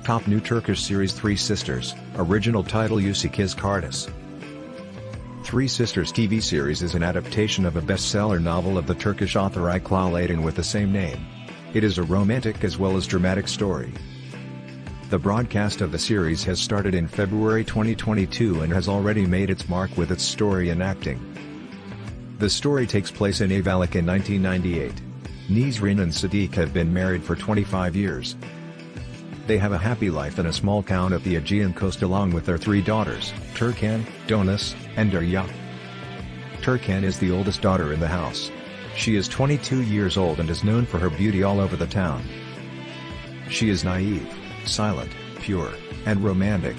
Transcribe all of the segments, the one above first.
Top new Turkish series Three Sisters, original title Usikiz Kardeş. Three Sisters TV series is an adaptation of a bestseller novel of the Turkish author Aykul Aydın with the same name. It is a romantic as well as dramatic story. The broadcast of the series has started in February 2022 and has already made its mark with its story and acting. The story takes place in Ayvalık in 1998. Nesrin and Sadiq have been married for 25 years. They have a happy life in a small town of the Aegean coast along with their three daughters, Turkan, Donas, and Derya. Turkan is the oldest daughter in the house. She is 22 years old and is known for her beauty all over the town. She is naive, silent, pure, and romantic.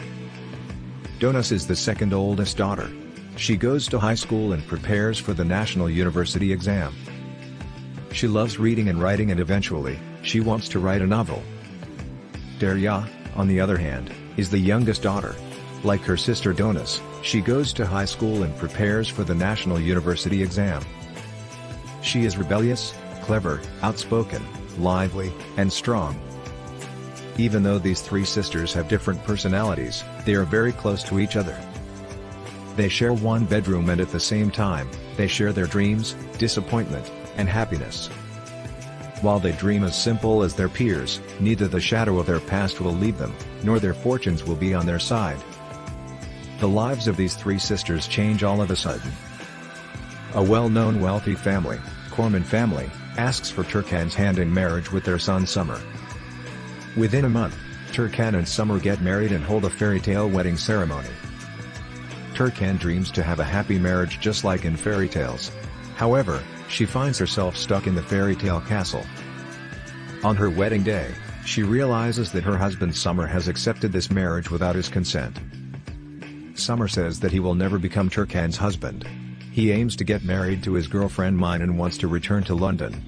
Donas is the second oldest daughter. She goes to high school and prepares for the national university exam. She loves reading and writing and eventually, she wants to write a novel. Derya, on the other hand, is the youngest daughter. Like her sister Donas, she goes to high school and prepares for the national university exam. She is rebellious, clever, outspoken, lively, and strong. Even though these three sisters have different personalities, they are very close to each other. They share one bedroom and at the same time, they share their dreams, disappointment, and happiness. While they dream as simple as their peers, neither the shadow of their past will leave them, nor their fortunes will be on their side. The lives of these three sisters change all of a sudden. A well-known wealthy family, Korman family, asks for Turkan's hand in marriage with their son Summer. Within a month, Turkan and Summer get married and hold a fairy tale wedding ceremony. Turkan dreams to have a happy marriage just like in fairy tales. However, she finds herself stuck in the fairy tale castle. On her wedding day, she realizes that her husband Summer has accepted this marriage without his consent. Summer says that he will never become Turkan's husband. He aims to get married to his girlfriend Mine and wants to return to London.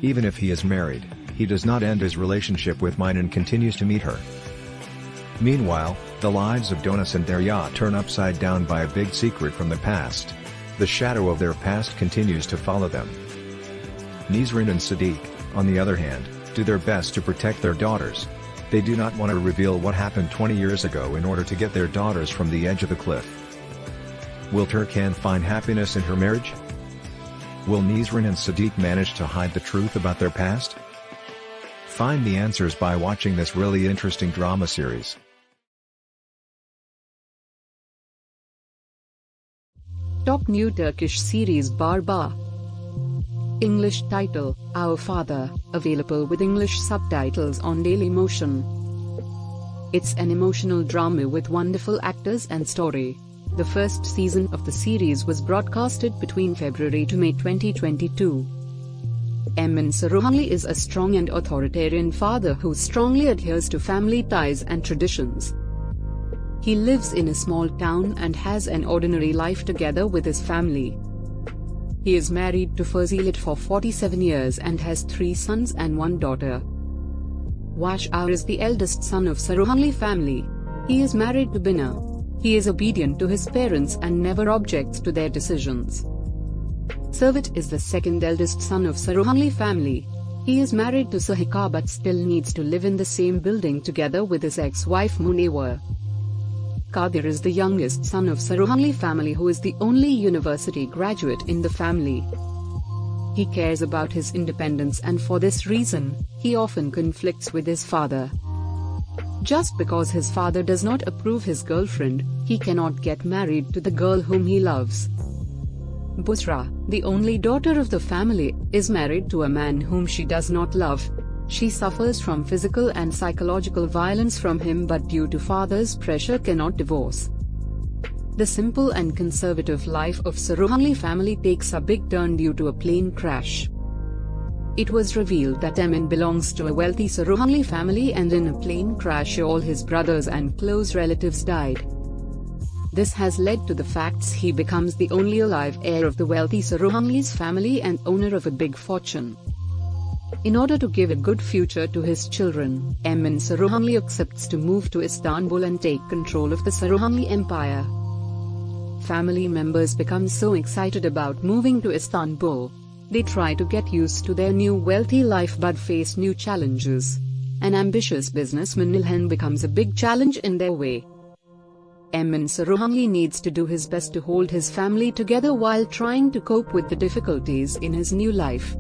Even if he is married, he does not end his relationship with Mine and continues to meet her. Meanwhile, the lives of Donas and Derya turn upside down by a big secret from the past. The shadow of their past continues to follow them. Nesrin and Sadiq, on the other hand, do their best to protect their daughters. They do not want to reveal what happened 20 years ago in order to get their daughters from the edge of the cliff. Will Turkan find happiness in her marriage? Will Nesrin and Sadiq manage to hide the truth about their past? Find the answers by watching this really interesting drama series. Top new Turkish series Barba. English title, Our Father, available with English subtitles on Dailymotion. It's an emotional drama with wonderful actors and story. The first season of the series was broadcasted between February to May 2022. Emin Saruhanlı is a strong and authoritarian father who strongly adheres to family ties and traditions. He lives in a small town and has an ordinary life together with his family. He is married to Fazilet for 47 years and has 3 sons and 1 daughter. Vashar is the eldest son of Saruhanlı family. He is married to Bina. He is obedient to his parents and never objects to their decisions. Servet is the second eldest son of Saruhanlı family. He is married to Sahika but still needs to live in the same building together with his ex-wife Muneva. Kadir is the youngest son of Saruhanlı family who is the only university graduate in the family. He cares about his independence and for this reason, he often conflicts with his father. Just because his father does not approve his girlfriend, he cannot get married to the girl whom he loves. Busra, the only daughter of the family, is married to a man whom she does not love. She suffers from physical and psychological violence from him but due to father's pressure cannot divorce. The simple and conservative life of Saruhanlı family takes a big turn due to a plane crash. It was revealed that Emin belongs to a wealthy Saruhanlı family and in a plane crash all his brothers and close relatives died. This has led to the facts he becomes the only alive heir of the wealthy Saruhanlı's family and owner of a big fortune. In order to give a good future to his children, Emin Saruhanlı accepts to move to Istanbul and take control of the Saruhanlı Empire. Family members become so excited about moving to Istanbul. They try to get used to their new wealthy life but face new challenges. an ambitious businessman Ilhan becomes a big challenge in their way. Emin Saruhanli needs to do his best to hold his family together while trying to cope with the difficulties in his new life.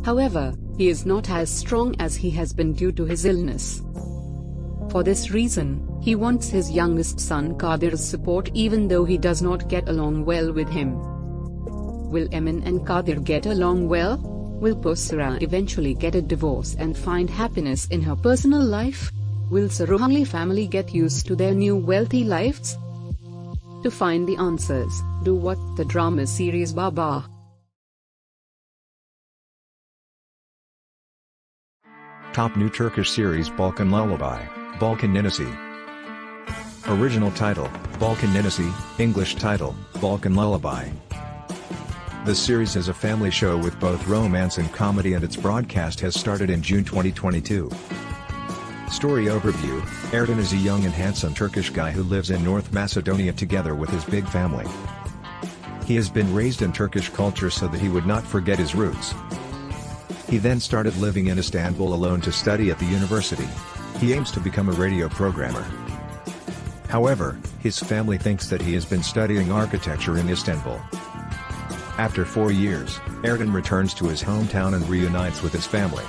However, he is not as strong as he has been due to his illness. For this reason, he wants his youngest son Kadir's support even though he does not get along well with him. Will Emin and Kadir get along well? Will Pusra eventually get a divorce and find happiness in her personal life? Will Saruhanli family get used to their new wealthy lives? To find the answers, do watch the drama series Baba. Top new Turkish series Balkan Lullaby, Balkan Ninisi. Original title, Balkan Ninisi, English title, Balkan Lullaby. The series is a family show with both romance and comedy, and its broadcast has started in June 2022. Story overview: Erdogan is a young and handsome Turkish guy who lives in North Macedonia together with his big family. He has been raised in Turkish culture so that he would not forget his roots. He then started living in Istanbul alone to study at the university. He aims to become a radio programmer. However, his family thinks that he has been studying architecture in Istanbul. After 4 years, Erdogan returns to his hometown and reunites with his family.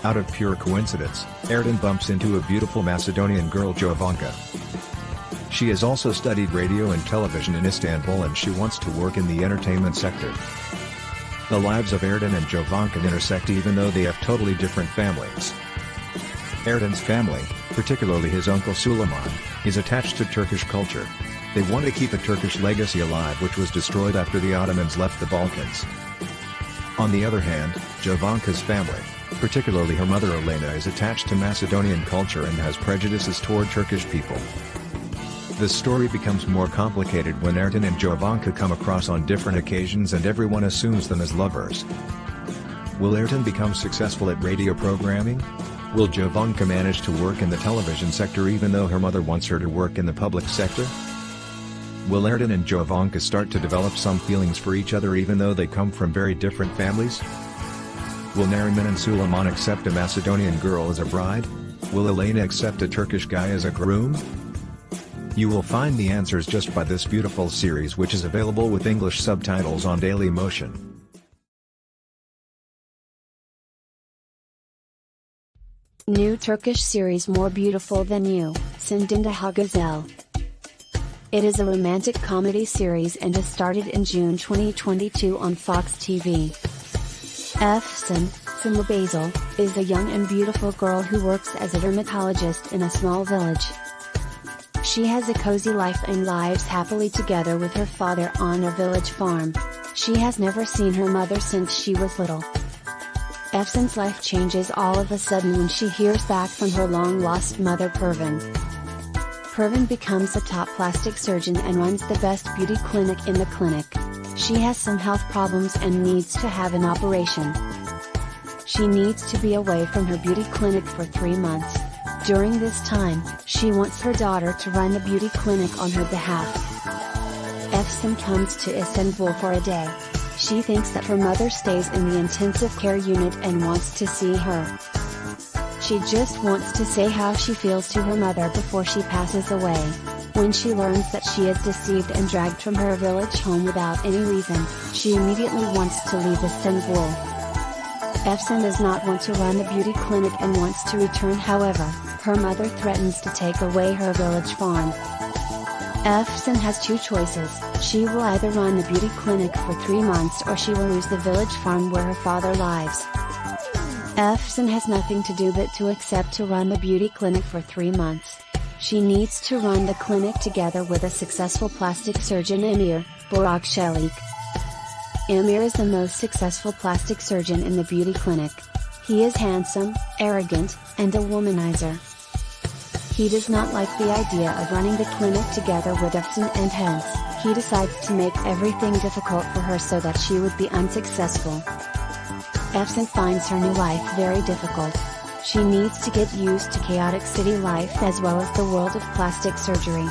Out of pure coincidence, Erdogan bumps into a beautiful Macedonian girl Jovanka. She has also studied radio and television in Istanbul and she wants to work in the entertainment sector. The lives of Erdogan and Jovanka intersect even though they have totally different families. Erdogan's family, particularly his uncle Suleiman, is attached to Turkish culture. They want to keep a Turkish legacy alive which was destroyed after the Ottomans left the Balkans. On the other hand, Jovanka's family, particularly her mother Elena, is attached to Macedonian culture and has prejudices toward Turkish people. The story becomes more complicated when Erdogan and Jovanka come across on different occasions and everyone assumes them as lovers. Will Erdogan become successful at radio programming? Will Jovanka manage to work in the television sector even though her mother wants her to work in the public sector? Will Erdogan and Jovanka start to develop some feelings for each other even though they come from very different families? Will Nariman and Suleiman accept a Macedonian girl as a bride? Will Elena accept a Turkish guy as a groom? You will find the answers just by this beautiful series, which is available with English subtitles on Daily Motion. New Turkish series More Beautiful Than You, Sindindaha Gazelle. It is a romantic comedy series and has started in June 2022 on Fox TV. Efsun Basil is a young and beautiful girl who works as a dermatologist in a small village. She has a cozy life and lives happily together with her father on a village farm. She has never seen her mother since she was little. Efsun's life changes all of a sudden when she hears back from her long-lost mother Pervin. Pervin becomes a top plastic surgeon and runs the best beauty clinic in the clinic. She has some health problems and needs to have an operation. She needs to be away from her beauty clinic for 3 months. During this time, she wants her daughter to run the beauty clinic on her behalf. Efsun comes to Istanbul for a day. She thinks that her mother stays in the intensive care unit and wants to see her. She just wants to say how she feels to her mother before she passes away. When she learns that she is deceived and dragged from her village home without any reason, she immediately wants to leave Istanbul. Efsun does not want to run the beauty clinic and wants to return. However, her mother threatens to take away her village farm. Efsun has 2 choices: she will either run the beauty clinic for 3 months or she will lose the village farm where her father lives. Efsun has nothing to do but to accept to run the beauty clinic for 3 months. She needs to run the clinic together with a successful plastic surgeon Emir Borakchelik. Emir is the most successful plastic surgeon in the beauty clinic. He is handsome, arrogant, and a womanizer. He does not like the idea of running the clinic together with Efsun and hence, he decides to make everything difficult for her so that she would be unsuccessful. Efsun finds her new life very difficult. She needs to get used to chaotic city life as well as the world of plastic surgery.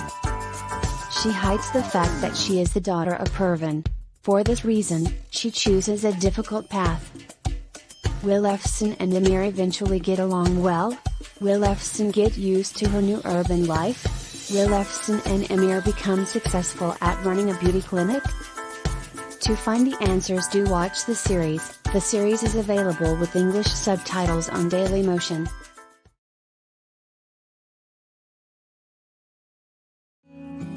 She hides the fact that she is the daughter of Pervin. For this reason, she chooses a difficult path. Will Efsun and Emir eventually get along well? Will Efsun get used to her new urban life? Will Efsun and Emir become successful at running a beauty clinic? To find the answers, do watch the series. The series is available with English subtitles on Dailymotion.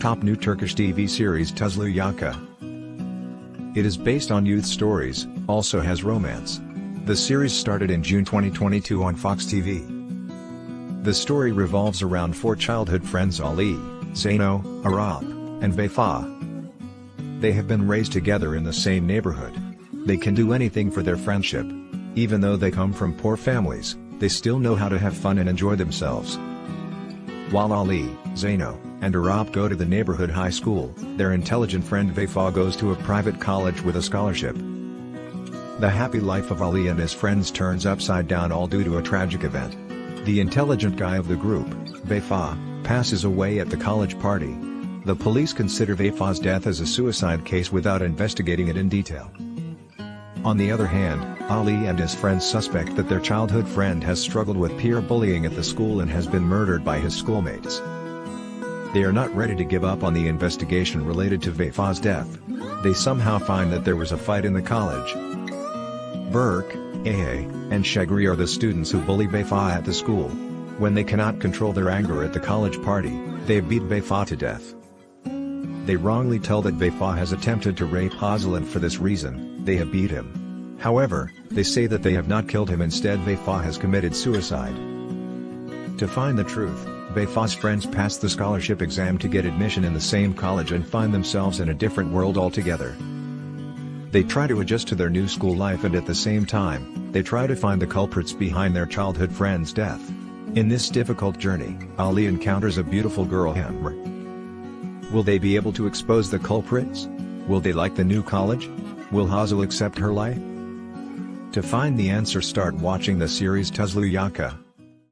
Top new Turkish TV series Tozluyaka. It is based on youth stories, also has romance. The series started in June 2022 on Fox TV. The story revolves around four childhood friends Ali, Zaino, Arap, and Vefa. They have been raised together in the same neighborhood. They can do anything for their friendship. Even though they come from poor families, they still know how to have fun and enjoy themselves. While Ali, Zaino, and Arap go to the neighborhood high school, their intelligent friend Vefa goes to a private college with a scholarship. The happy life of Ali and his friends turns upside down, all due to a tragic event. The intelligent guy of the group, Vefa, passes away at the college party. The police consider Vefa's death as a suicide case without investigating it in detail. On the other hand, Ali and his friends suspect that their childhood friend has struggled with peer bullying at the school and has been murdered by his schoolmates. They are not ready to give up on the investigation related to Vefa's death. They somehow find that there was a fight in the college. Berk, Ehe, and Shagri are the students who bully Vefa at the school. When they cannot control their anger at the college party, they beat Vefa to death. They wrongly tell that Vefa has attempted to rape Hazel, and for this reason, they have beat him. However, they say that they have not killed him, instead Vefa has committed suicide. To find the truth, Vefa's friends pass the scholarship exam to get admission in the same college and find themselves in a different world altogether. They try to adjust to their new school life, and at the same time, they try to find the culprits behind their childhood friend's death. In this difficult journey, Ali encounters a beautiful girl, Hammer. Will they be able to expose the culprits? Will they like the new college? Will Hazel accept her life? To find the answer, start watching the series Tozluyaka.